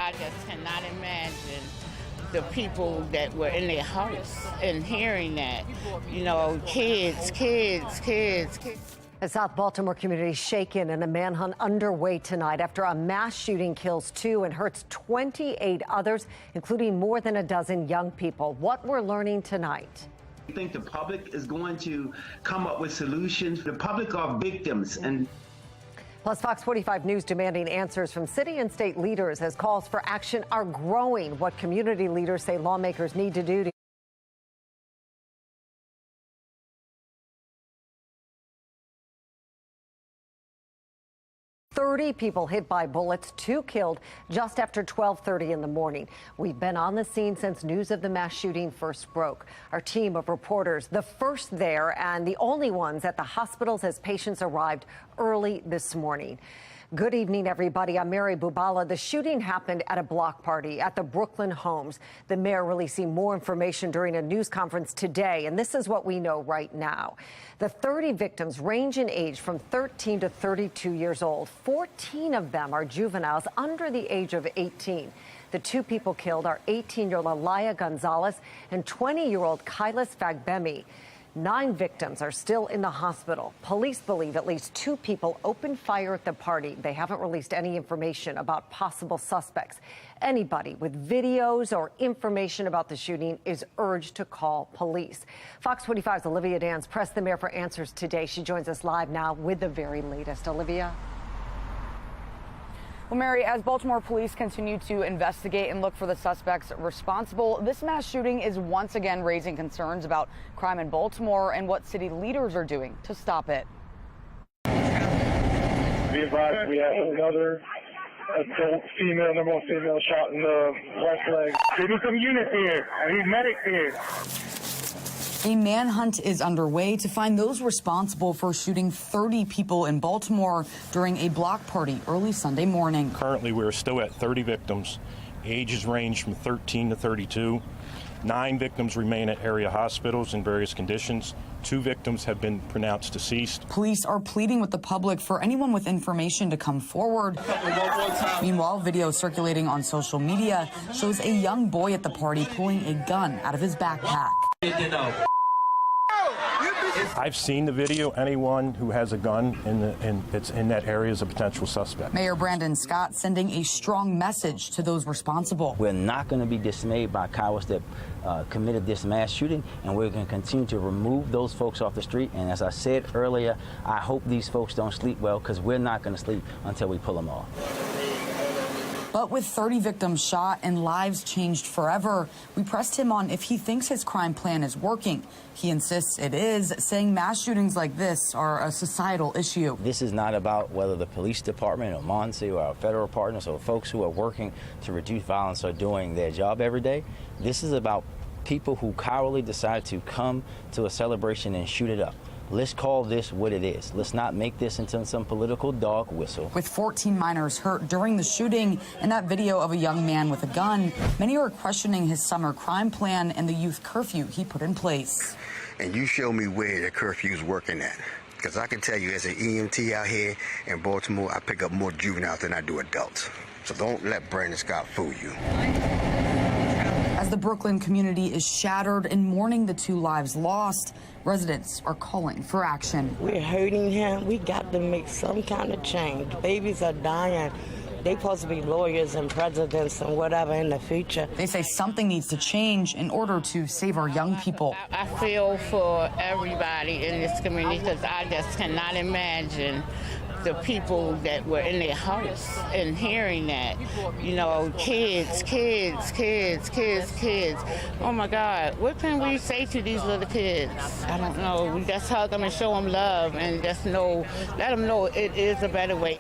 I just cannot imagine the people that were in their house and hearing that, kids. A South Baltimore community shaken and a manhunt underway tonight after a mass shooting kills 2 and hurts 28 others, including more than a dozen young people. What we're learning tonight. I think the public is going to come up with solutions. The public are victims. Plus, Fox 45 News demanding answers from city and state leaders as calls for action are growing. What community leaders say lawmakers need to do to 30 people hit by bullets, 2 killed just after 12:30 in the morning. We've been on the scene since news of the mass shooting first broke. Our team of reporters, the first there and the only ones at the hospitals as patients arrived early this morning. Good evening, everybody. I'm Mary Bubala. The shooting happened at a block party at the Brooklyn Homes. The mayor releasing more information during a news conference today, and this is what we know right now. The 30 victims range in age from 13 to 32 years old. 14 of them are juveniles under the age of 18. The 2 people killed are 18-year-old Alaya Gonzalez and 20-year-old Kailas Fagbemi. 9 victims are still in the hospital. Police believe at least 2 people opened fire at the party. They haven't released any information about possible suspects. Anybody with videos or information about the shooting is urged to call police. Fox 45's Olivia Dans pressed the mayor for answers today. She joins us live now with the very latest. Olivia? Well, Mary, as Baltimore police continue to investigate and look for the suspects responsible, this mass shooting is once again raising concerns about crime in Baltimore and what city leaders are doing to stop it. Be advised, we have another adult female, number 1 female shot in the left leg. There be some units here. I need medics here. A manhunt is underway to find those responsible for shooting 30 people in Baltimore during a block party early Sunday morning. Currently, we're still at 30 victims. Ages range from 13 to 32. 9 victims remain at area hospitals in various conditions. 2 victims have been pronounced deceased. Police are pleading with the public for anyone with information to come forward. Meanwhile, video circulating on social media shows a young boy at the party pulling a gun out of his backpack. I've seen the video. Anyone who has a gun that's in that area is a potential suspect. Mayor Brandon Scott sending a strong message to those responsible. We're not going to be dismayed by cowards that committed this mass shooting, and we're going to continue to remove those folks off the street. And as I said earlier, I hope these folks don't sleep well, because we're not going to sleep until we pull them off. But with 30 victims shot and lives changed forever, we pressed him on if he thinks his crime plan is working. He insists it is, saying mass shootings like this are a societal issue. This is not about whether the police department or MONSE or our federal partners or folks who are working to reduce violence are doing their job every day. This is about people who cowardly decide to come to a celebration and shoot it up. Let's call this what it is. Let's not make this into some political dog whistle. With 14 minors hurt during the shooting and that video of a young man with a gun, many are questioning his summer crime plan and the youth curfew he put in place. And you show me where the curfew is working at. Because I can tell you, as an EMT out here in Baltimore, I pick up more juveniles than I do adults. So don't let Brandon Scott fool you. As the Brooklyn community is shattered and mourning the 2 lives lost, residents are calling for action. We're hurting him. We got to make some kind of change. Babies are dying. They're supposed to be lawyers and presidents and whatever in the future. They say something needs to change in order to save our young people. I feel for everybody in this community because I just cannot imagine the people that were in their house and hearing that, kids. Oh my God, what can we say to these little kids? I don't know. We just hug them and show them love and just let them know it is a better way.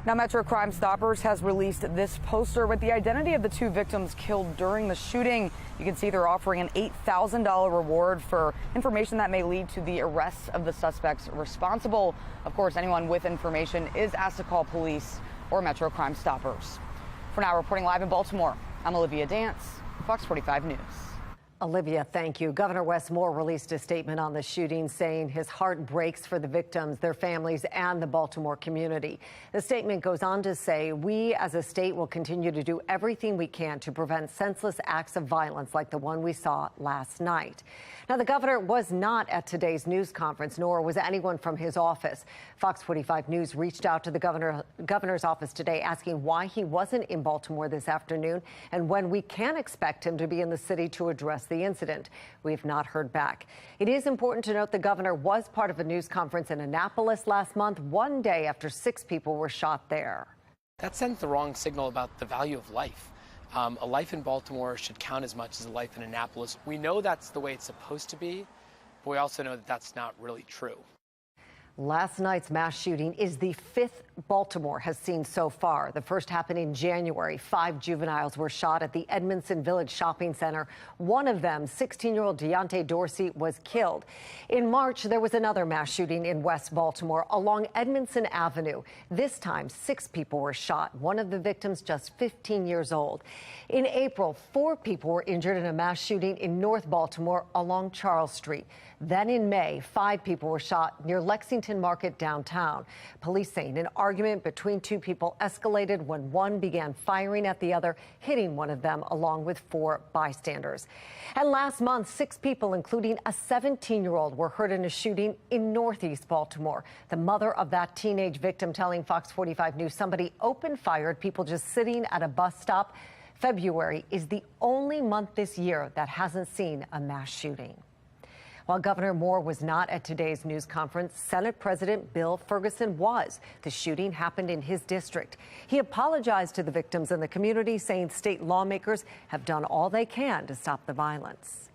Now, Metro Crime Stoppers has released this poster with the identity of the 2 victims killed during the shooting. You can see they're offering an $8,000 reward for information that may lead to the arrest of the suspects responsible. Of course, anyone with information is asked to call police or Metro Crime Stoppers. For now, reporting live in Baltimore, I'm Olivia Dance, Fox 45 News. Olivia, thank you. Governor Wes Moore released a statement on the shooting saying his heart breaks for the victims, their families, and the Baltimore community. The statement goes on to say, we as a state will continue to do everything we can to prevent senseless acts of violence like the one we saw last night. Now, the governor was not at today's news conference, nor was anyone from his office. Fox 45 News reached out to the governor's office today asking why he wasn't in Baltimore this afternoon and when we can expect him to be in the city to address the incident. We have not heard back. It is important to note the governor was part of a news conference in Annapolis last month, one day after 6 people were shot there. That sends the wrong signal about the value of life. A life in Baltimore should count as much as a life in Annapolis. We know that's the way it's supposed to be, but we also know that that's not really true. Last night's mass shooting is the 5th Baltimore has seen so far. The first happened in January. 5 juveniles were shot at the Edmondson Village Shopping Center. One of them, 16-year-old Deontay Dorsey, was killed. In March, there was another mass shooting in West Baltimore along Edmondson Avenue. This time, 6 people were shot. One of the victims just 15 years old. In April, 4 people were injured in a mass shooting in North Baltimore along Charles Street. Then in May, 5 people were shot near Lexington Market downtown. Police saying an argument between 2 people escalated when one began firing at the other, hitting one of them along with 4 bystanders. And last month, 6 people, including a 17-year-old, were hurt in a shooting in Northeast Baltimore. The mother of that teenage victim telling Fox 45 News somebody opened fire at people just sitting at a bus stop. February is the only month this year that hasn't seen a mass shooting. While Governor Moore was not at today's news conference, Senate President Bill Ferguson was. The shooting happened in his district. He apologized to the victims and the community, saying state lawmakers have done all they can to stop the violence.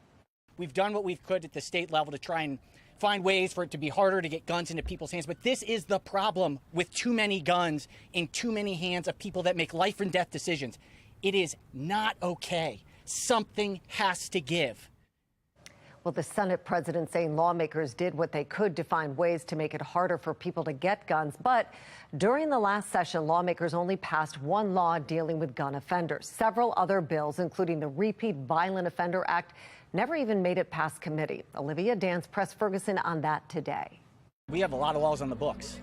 We've done what we could at the state level to try and find ways for it to be harder to get guns into people's hands. But this is the problem with too many guns in too many hands of people that make life and death decisions. It is not okay. Something has to give. Well, the Senate president saying lawmakers did what they could to find ways to make it harder for people to get guns. But during the last session, lawmakers only passed one law dealing with gun offenders. Several other bills, including the Repeat Violent Offender Act, never even made it past committee. Olivia Dance pressed Ferguson on that today. We have a lot of laws on the books.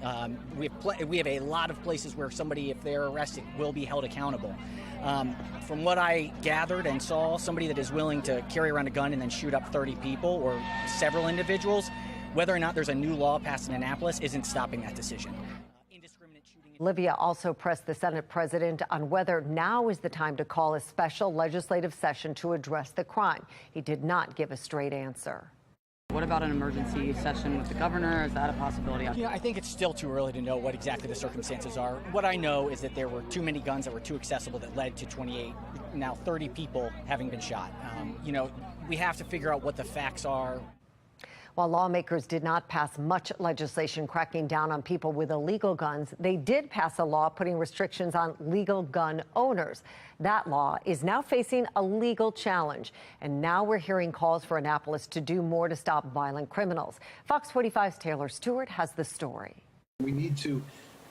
We have a lot of places where somebody, if they're arrested, will be held accountable. From what I gathered and saw, somebody that is willing to carry around a gun and then shoot up 30 people or several individuals, whether or not there's a new law passed in Annapolis isn't stopping that decision. Olivia also pressed the Senate president on whether now is the time to call a special legislative session to address the crime. He did not give a straight answer. What about an emergency session with the governor? Is that a possibility? Yeah, I think it's still too early to know what exactly the circumstances are. What I know is that there were too many guns that were too accessible that led to 28, now 30 people having been shot. We have to figure out what the facts are. While lawmakers did not pass much legislation cracking down on people with illegal guns, they did pass a law putting restrictions on legal gun owners. That law is now facing a legal challenge. And now we're hearing calls for Annapolis to do more to stop violent criminals. Fox 45's Taylor Stewart has the story. We need to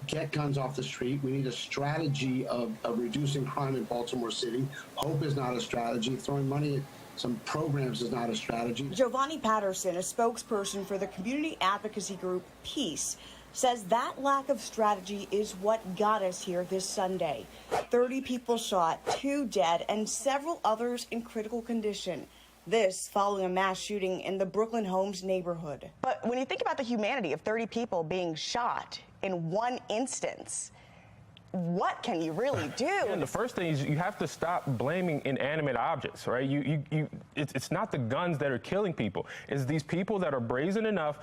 get guns off the street. We need a strategy of reducing crime in Baltimore City. Hope is not a strategy. Throwing money at some programs is not a strategy. Giovanni Patterson, a spokesperson for the community advocacy group Peace, says that lack of strategy is what got us here this Sunday. 30 people shot, 2 dead, and several others in critical condition. This following a mass shooting in the Brooklyn Homes neighborhood. But when you think about the humanity of 30 people being shot in one instance, what can you really do? And the first thing is you have to stop blaming inanimate objects, right? It's not the guns that are killing people. It's these people that are brazen enough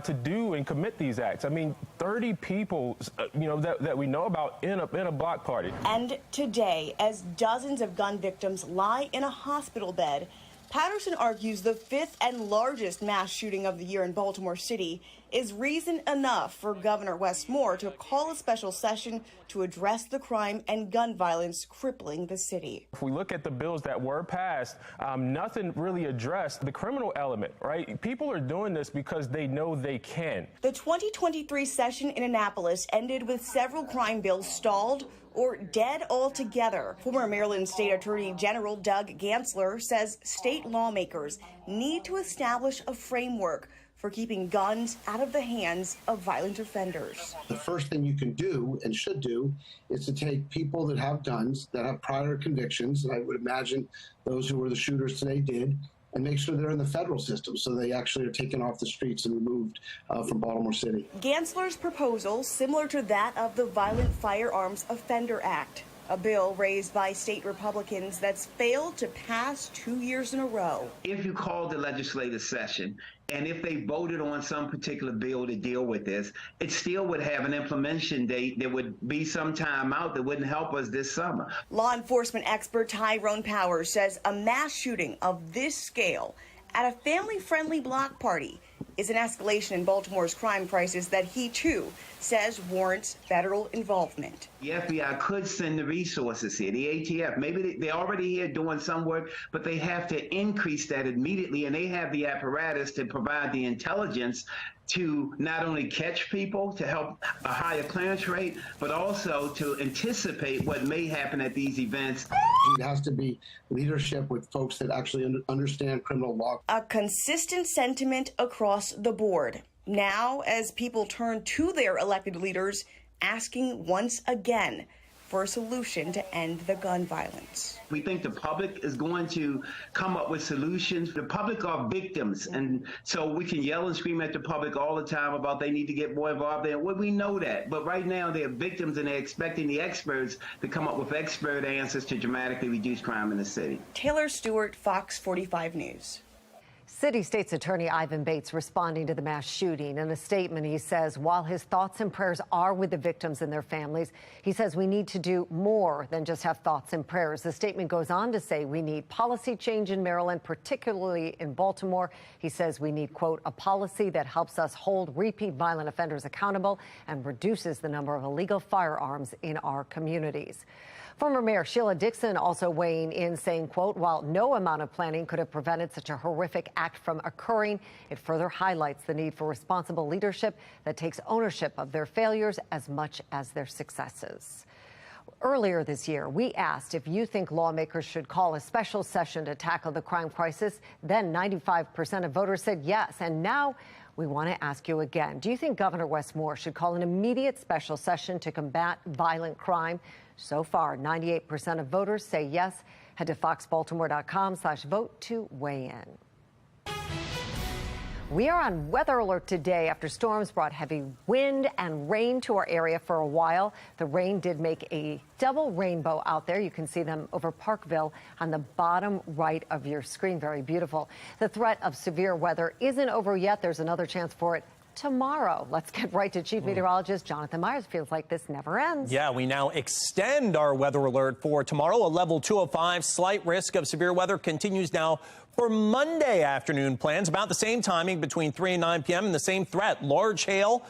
to do and commit these acts. I mean, 30 people, that we know about in a block party. And today, as dozens of gun victims lie in a hospital bed, Patterson argues the 5th and largest mass shooting of the year in Baltimore City is reason enough for Governor Wes Moore to call a special session to address the crime and gun violence crippling the city. If we look at the bills that were passed, nothing really addressed the criminal element, right? People are doing this because they know they can. The 2023 session in Annapolis ended with several crime bills stalled or dead altogether. Former Maryland State Attorney General Doug Gansler says state lawmakers need to establish a framework for keeping guns out of the hands of violent offenders. The first thing you can do and should do is to take people that have guns, that have prior convictions, and I would imagine those who were the shooters today did, and make sure they're in the federal system so they actually are taken off the streets and removed from Baltimore City. Gansler's proposal, similar to that of the Violent Firearms Offender Act, a bill raised by state Republicans that's failed to pass 2 years in a row. If you called the legislative session and if they voted on some particular bill to deal with this, it still would have an implementation date that would be some time out that wouldn't help us this summer. Law enforcement expert Tyrone Powers says a mass shooting of this scale at a family-friendly block party is an escalation in Baltimore's crime crisis that he, too, says warrants federal involvement. The FBI could send the resources here, the ATF. Maybe they're already here doing some work, but they have to increase that immediately, and they have the apparatus to provide the intelligence to not only catch people, to help a higher clearance rate, but also to anticipate what may happen at these events. It has to be leadership with folks that actually understand criminal law. A consistent sentiment across the board. Now, as people turn to their elected leaders, asking once again for a solution to end the gun violence. We think the public is going to come up with solutions. The public are victims, and so we can yell and scream at the public all the time about they need to get more involved in. Well, we know that, but right now they're victims and they're expecting the experts to come up with expert answers to dramatically reduce crime in the city. Taylor Stewart, Fox 45 News. City State's Attorney Ivan Bates responding to the mass shooting. In a statement, he says while his thoughts and prayers are with the victims and their families, he says we need to do more than just have thoughts and prayers. The statement goes on to say we need policy change in Maryland, particularly in Baltimore. He says we need, quote, a policy that helps us hold repeat violent offenders accountable and reduces the number of illegal firearms in our communities. Former Mayor Sheila Dixon also weighing in, saying, quote, while no amount of planning could have prevented such a horrific act from occurring, it further highlights the need for responsible leadership that takes ownership of their failures as much as their successes. Earlier this year, we asked if you think lawmakers should call a special session to tackle the crime crisis. Then 95% of voters said yes. And now we want to ask you again. Do you think Governor Wes Moore should call an immediate special session to combat violent crime? So far, 98% of voters say yes. Head to foxbaltimore.com/vote to weigh in. We are on weather alert today after storms brought heavy wind and rain to our area for a while. The rain did make a double rainbow out there. You can see them over Parkville on the bottom right of your screen. Very beautiful. The threat of severe weather isn't over yet. There's another chance for it tomorrow. Let's get right to Chief Meteorologist Jonathan Myers. Feels like this never ends. Yeah, we now extend our weather alert for tomorrow. A level 205. Slight risk of severe weather continues now for Monday afternoon. Plans about the same timing between 3 and 9 p.m. and the same threat. Large hail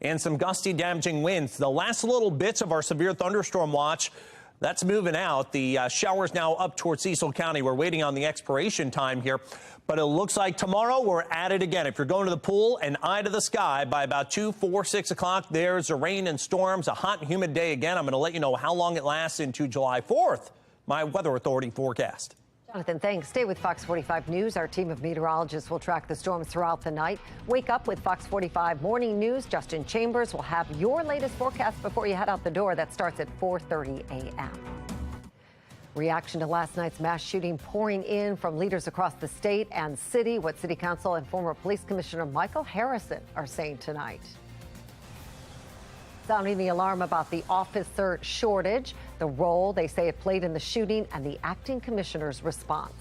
and some gusty, damaging winds. The last little bits of our severe thunderstorm watch, that's moving out. The showers now up towards Cecil County. We're waiting on the expiration time here. But it looks like tomorrow we're at it again. If you're going to the pool, an eye to the sky by about 2, 4, 6 o'clock. There's a rain and storms, a hot and humid day again. I'm going to let you know how long it lasts into July 4th. My Weather Authority forecast. Jonathan, thanks. Stay with Fox 45 News. Our team of meteorologists will track the storms throughout the night. Wake up with Fox 45 Morning News. Justin Chambers will have your latest forecast before you head out the door. That starts at 4:30 a.m. Reaction to last night's mass shooting pouring in from leaders across the state and city. What City Council and former Police Commissioner Michael Harrison are saying tonight. Sounding the alarm about the officer shortage, the role they say it played in the shooting, and the acting commissioner's response.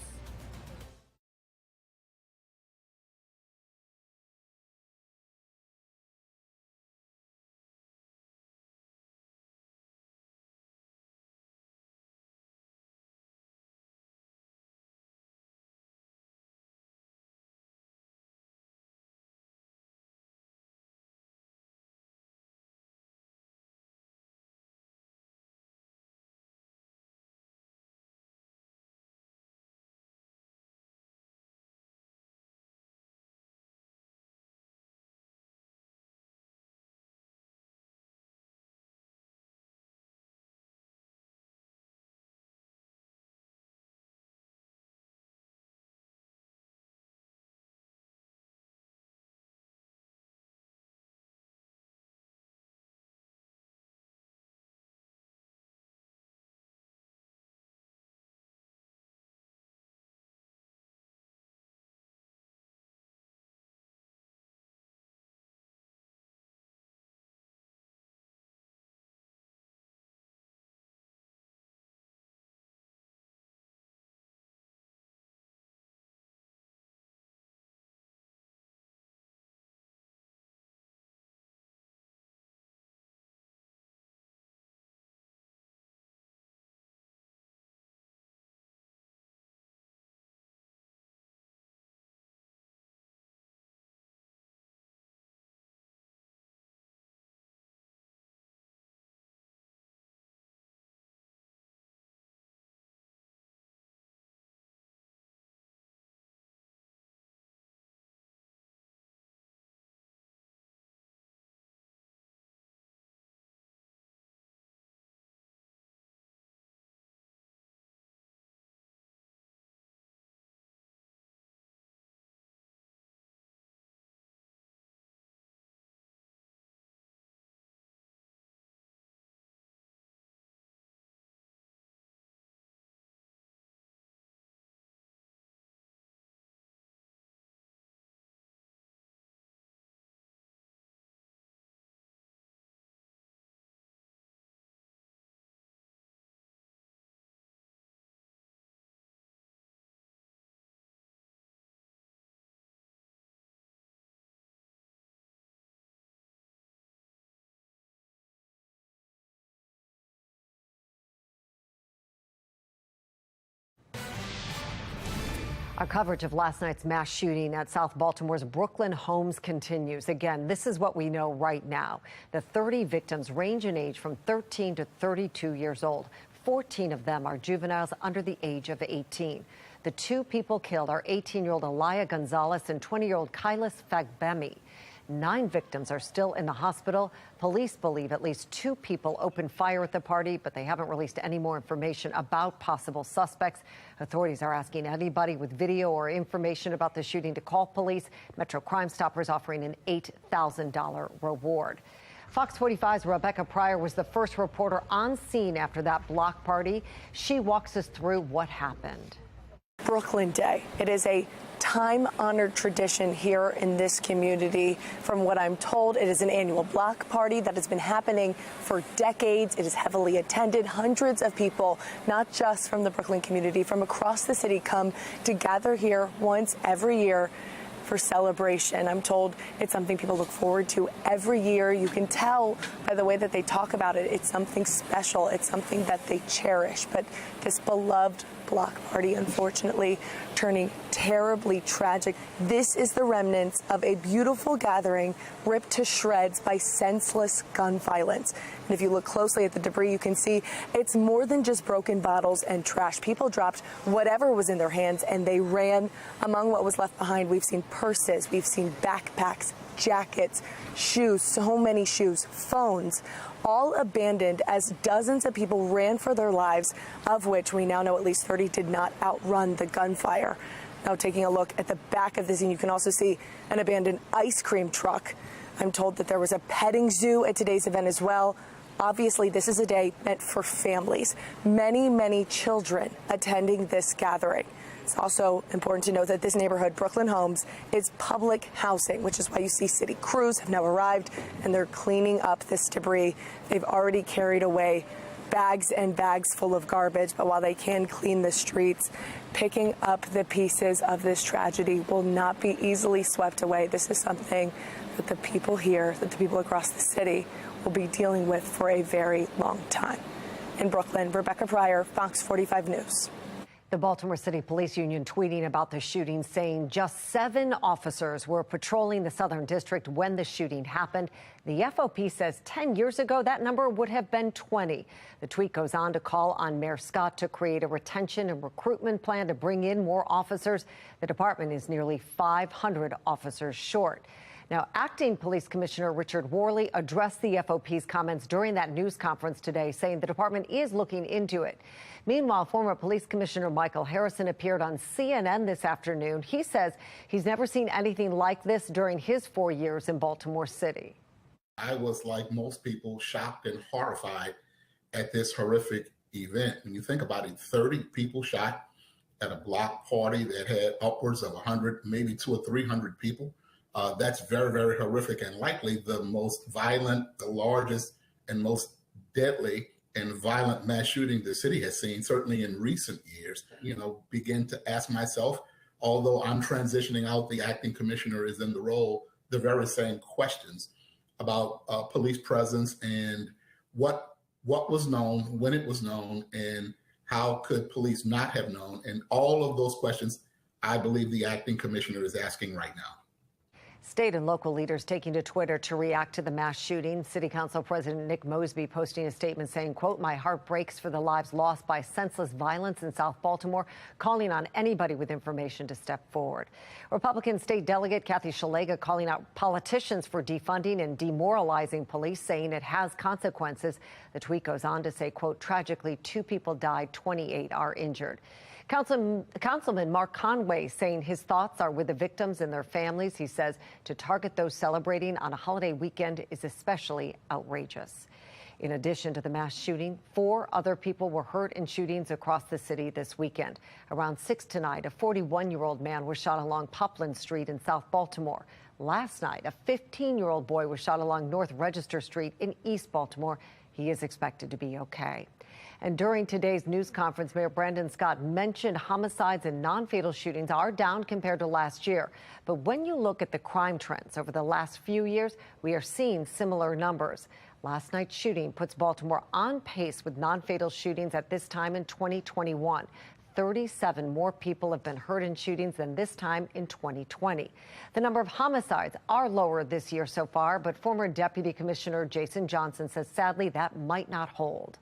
Our coverage of last night's mass shooting at South Baltimore's Brooklyn homes continues. Again, this is what we know right now. The 30 victims range in age from 13 to 32 years old. 14 of them are juveniles under the age of 18. The two people killed are 18-year-old Alaya Gonzalez and 20-year-old Kailas Fagbemi. 9 victims are still in the hospital. Police believe at least 2 people opened fire at the party, but they haven't released any more information about possible suspects. Authorities are asking anybody with video or information about the shooting to call police. Metro Crime Stoppers offering an $8,000 reward. Fox 45's Rebecca Pryor was the first reporter on scene after that block party. She walks us through what happened. Brooklyn Day. It is a time-honored tradition here in this community. From what I'm told, it is an annual block party that has been happening for decades. It is heavily attended. Hundreds of people, not just from the Brooklyn community, from across the city, come to gather here once every year for celebration. I'm told it's something people look forward to every year. You can tell by the way that they talk about it. It's something special. It's something that they cherish. But this beloved block party, unfortunately, turning terribly tragic. This is the remnants of a beautiful gathering ripped to shreds by senseless gun violence. And if you look closely at the debris, you can see it's more than just broken bottles and trash. People dropped whatever was in their hands and they ran. Among what was left behind, we've seen purses, we've seen backpacks, jackets, shoes, so many shoes, phones, all abandoned as dozens of people ran for their lives, of which we now know at least 30 did not outrun the gunfire. Now, taking a look at the back of the scene, you can also see an abandoned ice cream truck. I'm told that there was a petting zoo at today's event as well. Obviously, this is a day meant for families. Many, many children attending this gathering. It's also important to note that this neighborhood, Brooklyn Homes, is public housing, which is why you see city crews have now arrived and they're cleaning up this debris. They've already carried away bags and bags full of garbage, but while they can clean the streets, picking up the pieces of this tragedy will not be easily swept away. This is something that the people here, that the people across the city will be dealing with for a very long time. In Brooklyn, Rebecca Pryor, Fox 45 News. The Baltimore City Police Union tweeting about the shooting, saying just 7 officers were patrolling the Southern District when the shooting happened. The FOP says 10 years ago, that number would have been 20. The tweet goes on to call on Mayor Scott to create a retention and recruitment plan to bring in more officers. The department is nearly 500 officers short. Now, Acting Police Commissioner Richard Worley addressed the FOP's comments during that news conference today, saying the department is looking into it. Meanwhile, former Police Commissioner Michael Harrison appeared on CNN this afternoon. He says he's never seen anything like this during his 4 years in Baltimore City. I was, like most people, shocked and horrified at this horrific event. When you think about it, 30 people shot at a block party that had upwards of 100, maybe 200 or 300 people. That's very, very horrific and likely the most violent, the largest and most deadly and violent mass shooting the city has seen, certainly in recent years. Begin to ask myself, although I'm transitioning out, the acting commissioner is in the role, the very same questions about police presence and what was known, when it was known, and how could police not have known. And all of those questions, I believe the acting commissioner is asking right now. State and local leaders taking to Twitter to react to the mass shooting. City Council President Nick Mosby posting a statement saying, quote, "My heart breaks for the lives lost by senseless violence in South Baltimore," calling on anybody with information to step forward. Republican State Delegate Kathy Szeliga calling out politicians for defunding and demoralizing police, saying it has consequences. The tweet goes on to say, quote, "Tragically, 2 people died, 28 are injured." Councilman Mark Conway saying his thoughts are with the victims and their families. He says to target those celebrating on a holiday weekend is especially outrageous. In addition to the mass shooting, 4 other people were hurt in shootings across the city this weekend. Around 6 tonight, a 41-year-old man was shot along Popland Street in South Baltimore. Last night, a 15-year-old boy was shot along North Register Street in East Baltimore. He is expected to be okay. And during today's news conference, Mayor Brandon Scott mentioned homicides and non-fatal shootings are down compared to last year. But when you look at the crime trends over the last few years, we are seeing similar numbers. Last night's shooting puts Baltimore on pace with non-fatal shootings at this time in 2021. 37 more people have been hurt in shootings than this time in 2020. The number of homicides are lower this year so far, but former Deputy Commissioner Jason Johnson says sadly that might not hold.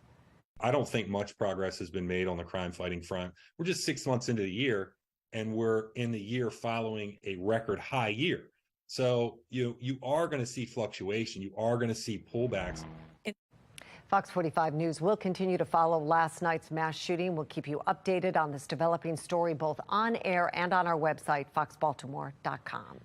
I don't think much progress has been made on the crime fighting front. We're just 6 months into the year, and we're in the year following a record high year. So you are going to see fluctuation. You are going to see pullbacks. Fox 45 News will continue to follow last night's mass shooting. We'll keep you updated on this developing story both on air and on our website, foxbaltimore.com.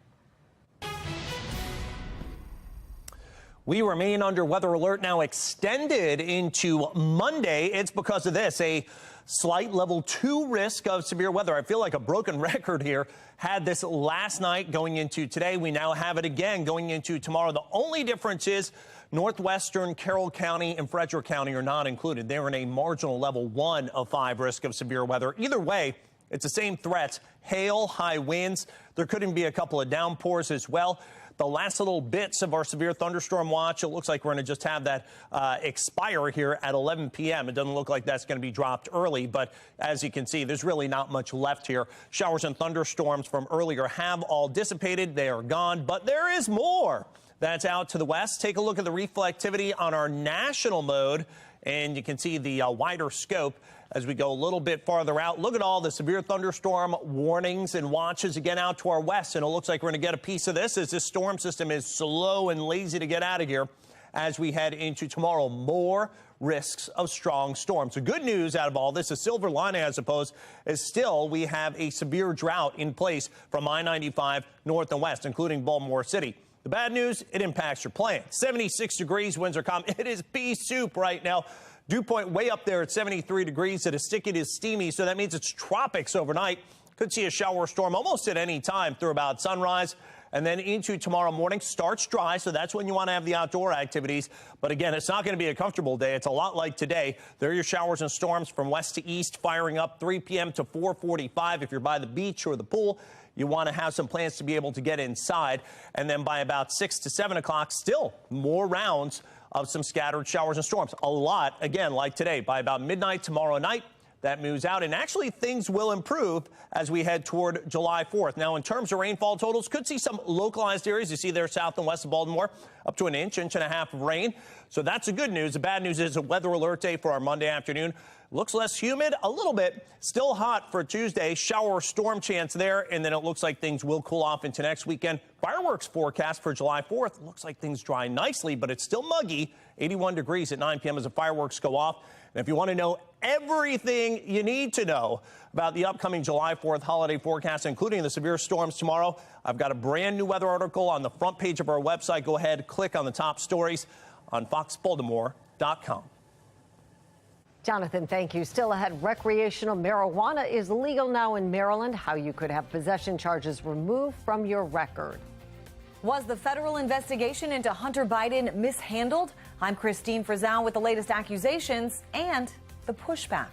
We remain under weather alert now extended into Monday. It's because of this, a slight level 2 risk of severe weather. I feel like a broken record here. Had this last night going into today. We now have it again going into tomorrow. The only difference is northwestern Carroll County and Frederick County are not included. They're in a marginal level 1 of 5 risk of severe weather. Either way, it's the same threats. Hail, high winds. There could even be a couple of downpours as well. The last little bits of our severe thunderstorm watch, it looks like we're going to just have that expire here at 11 p.m. It doesn't look like that's going to be dropped early, but as you can see, there's really not much left here. Showers and thunderstorms from earlier have all dissipated. They are gone, but there is more. That's out to the west. Take a look at the reflectivity on our national mode, and you can see the wider scope as we go a little bit farther out. Look at all the severe thunderstorm warnings and watches again out to our west. And it looks like we're going to get a piece of this as this storm system is slow and lazy to get out of here as we head into tomorrow. More risks of strong storms. The good news out of all this, a silver lining, I suppose, is still we have a severe drought in place from I-95 north and west, including Baltimore City. The bad news, it impacts your plans. 76 degrees, winds are calm. It is pea soup right now. Dew point way up there at 73 degrees. It is sticky, it is steamy, so that means it's tropics overnight. Could see a shower or storm almost at any time through about sunrise. And then into tomorrow morning, starts dry, so that's when you want to have the outdoor activities. But again, it's not going to be a comfortable day. It's a lot like today. There are your showers and storms from west to east, firing up 3 p.m. to 4:45. If you're by the beach or the pool, you want to have some plans to be able to get inside. And then by about 6 to 7 o'clock, still more rounds of some scattered showers and storms. A lot, again, like today. By about midnight tomorrow night, that moves out. And actually, things will improve as we head toward July 4th. Now, in terms of rainfall totals, could see some localized areas. You see there south and west of Baltimore, up to an inch and a half of rain. So that's the good news. The bad news is a weather alert day for our Monday afternoon. Looks less humid, a little bit. Still hot for Tuesday. Shower storm chance there. And then it looks like things will cool off into next weekend. Fireworks forecast for July 4th. Looks like things dry nicely, but it's still muggy. 81 degrees at 9 p.m. as the fireworks go off. And if you want to know everything you need to know about the upcoming July 4th holiday forecast, including the severe storms tomorrow, I've got a brand new weather article on the front page of our website. Go ahead, click on the top stories on foxbaltimore.com. Jonathan, thank you. Still ahead, recreational marijuana is legal now in Maryland. How you could have possession charges removed from your record. Was the federal investigation into Hunter Biden mishandled? I'm Christine Frizzell with the latest accusations and the pushback.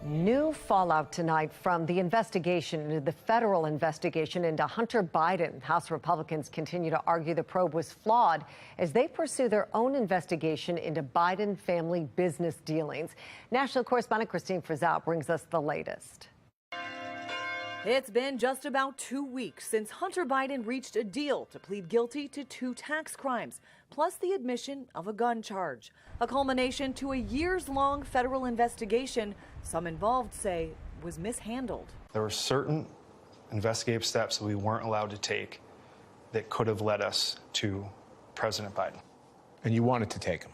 New fallout tonight from the federal investigation into Hunter Biden. House Republicans continue to argue the probe was flawed as they pursue their own investigation into Biden family business dealings. National correspondent Christine Frizzell brings us the latest. It's been just about 2 weeks since Hunter Biden reached a deal to plead guilty to 2 tax crimes, plus the admission of a gun charge. A culmination to a years-long federal investigation some involved say was mishandled. There were certain investigative steps that we weren't allowed to take that could have led us to President Biden. And you wanted to take them?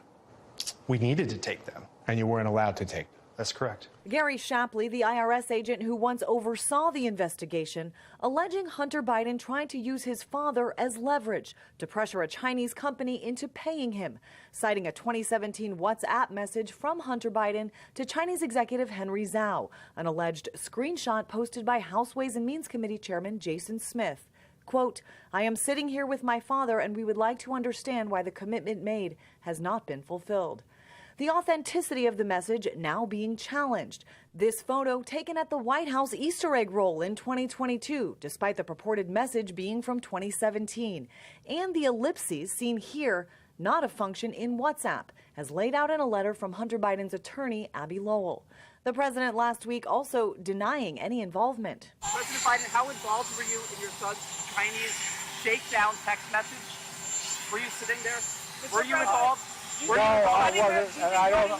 We needed to take them. And you weren't allowed to take them? That's correct. Gary Shapley, the IRS agent who once oversaw the investigation, alleging Hunter Biden tried to use his father as leverage to pressure a Chinese company into paying him, citing a 2017 WhatsApp message from Hunter Biden to Chinese executive Henry Zhao, an alleged screenshot posted by House Ways and Means Committee Chairman Jason Smith. Quote, "I am sitting here with my father and we would like to understand why the commitment made has not been fulfilled." The authenticity of the message now being challenged. This photo taken at the White House Easter egg roll in 2022, despite the purported message being from 2017. And the ellipses seen here, not a function in WhatsApp, as laid out in a letter from Hunter Biden's attorney, Abby Lowell. The president last week also denying any involvement. President Biden, how involved were you in your son's Chinese shakedown text message? Were you sitting there? Were you involved? No, I wasn't, and I don't know.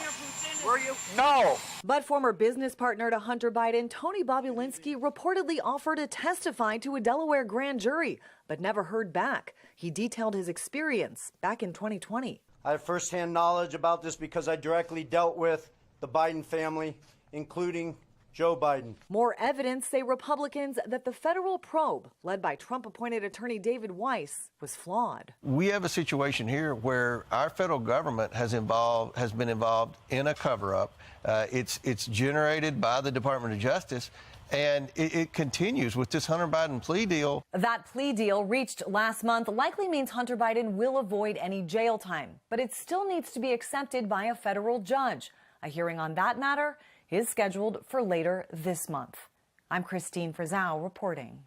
Were you? No. But former business partner to Hunter Biden, Tony Bobulinski, reportedly offered to testify to a Delaware grand jury, but never heard back. He detailed his experience back in 2020. I have firsthand knowledge about this because I directly dealt with the Biden family, including Joe Biden. More evidence, say Republicans, that the federal probe, led by Trump-appointed attorney David Weiss, was flawed. We have a situation here where our federal government has been involved in a cover-up. It's generated by the Department of Justice, and it continues with this Hunter Biden plea deal. That plea deal reached last month likely means Hunter Biden will avoid any jail time, but it still needs to be accepted by a federal judge. A hearing on that matter is scheduled for later this month. I'm Christine Frizzell reporting.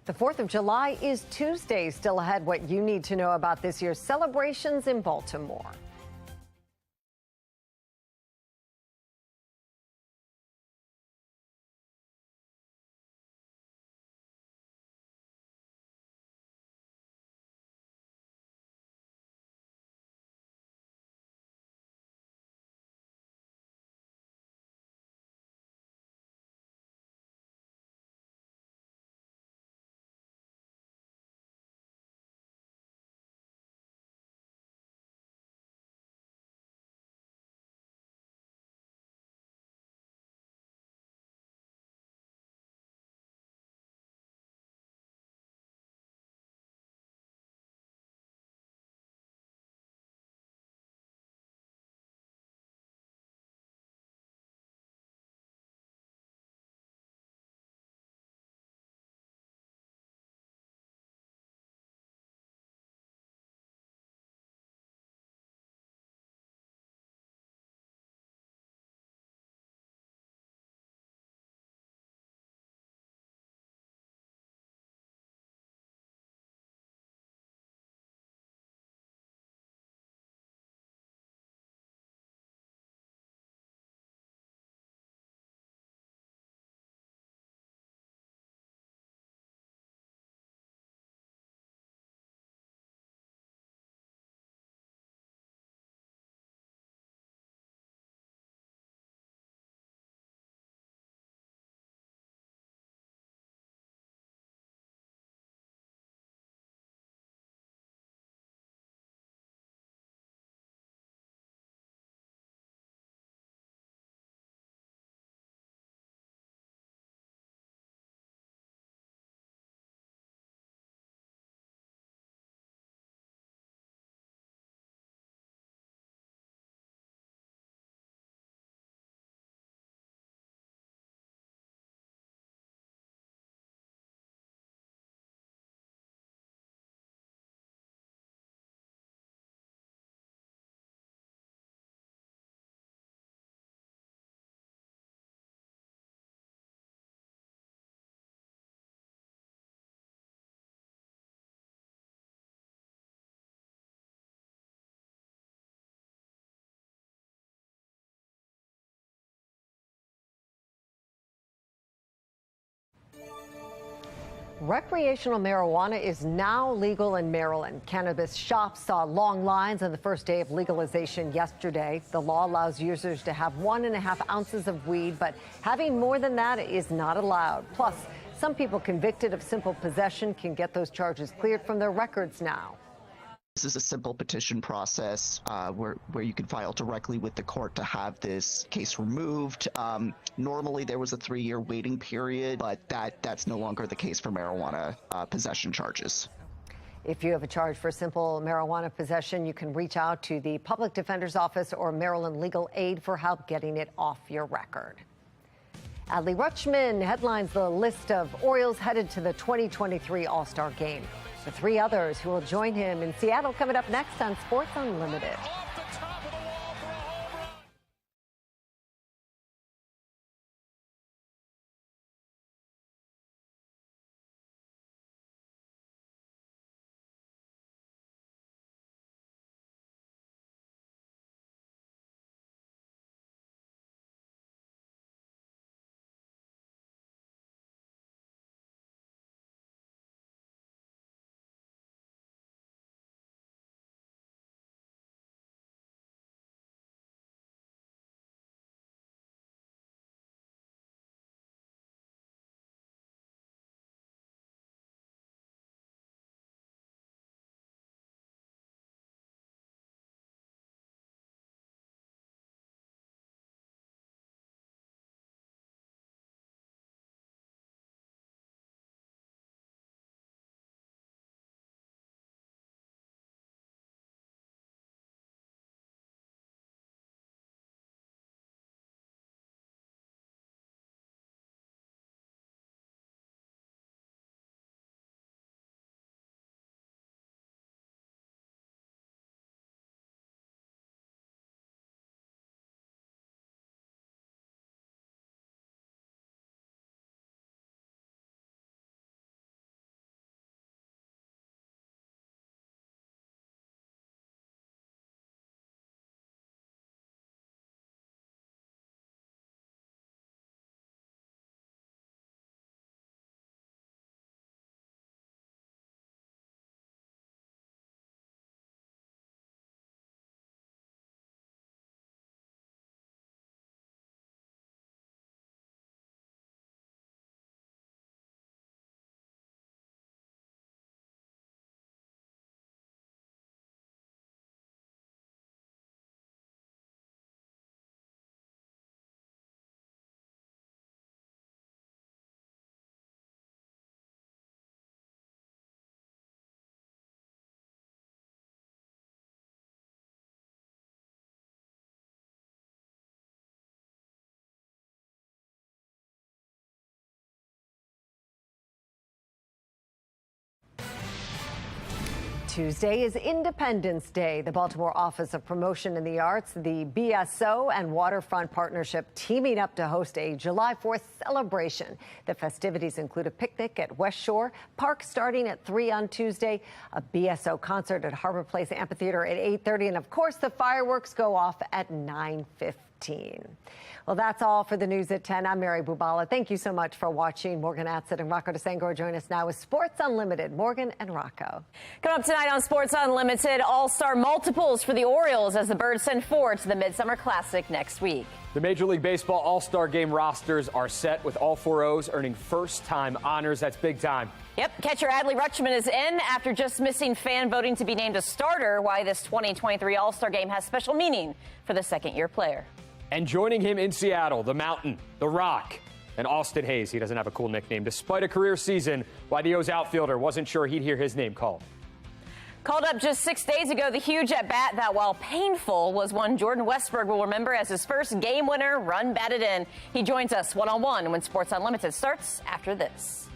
The 4th of July is Tuesday. Still ahead, what you need to know about this year's celebrations in Baltimore. Recreational marijuana is now legal in Maryland. Cannabis shops saw long lines on the first day of legalization yesterday. The law allows users to have 1.5 ounces of weed, but having more than that is not allowed. Plus, some people convicted of simple possession can get those charges cleared from their records now. This is a simple petition process where you can file directly with the court to have this case removed. Normally, there was a 3-year waiting period, but that's no longer the case for marijuana possession charges. If you have a charge for simple marijuana possession, you can reach out to the Public Defender's Office or Maryland Legal Aid for help getting it off your record. Adley Rutschman headlines the list of Orioles headed to the 2023 All-Star Game. The 3 others who will join him in Seattle coming up next on Sports Unlimited. Tuesday is Independence Day. The Baltimore Office of Promotion in the Arts, the BSO, and Waterfront Partnership teaming up to host a July 4th celebration. The festivities include a picnic at West Shore Park starting at 3 on Tuesday, a BSO concert at Harbor Place Amphitheater at 8:30, and of course the fireworks go off at 9:15. Well, that's all for the news at 10. I'm Mary Bubala. Thank you so much for watching. Morgan Atsit and Rocco DeSangro join us now with Sports Unlimited. Morgan and Rocco. Coming up tonight on Sports Unlimited, all-star multiples for the Orioles as the Birds send forward to the Midsummer Classic next week. The Major League Baseball All-Star Game rosters are set with all 4 O's earning first-time honors. That's big time. Yep, catcher Adley Rutschman is in after just missing fan voting to be named a starter. Why this 2023 All-Star Game has special meaning for the second-year player. And joining him in Seattle, the Mountain, the Rock, and Austin Hayes. He doesn't have a cool nickname. Despite a career season, why the O's outfielder wasn't sure he'd hear his name called. Called up just 6 days ago, the huge at-bat that, while painful, was one Jordan Westburg will remember as his first game winner run batted in. He joins us one-on-one when Sports Unlimited starts after this.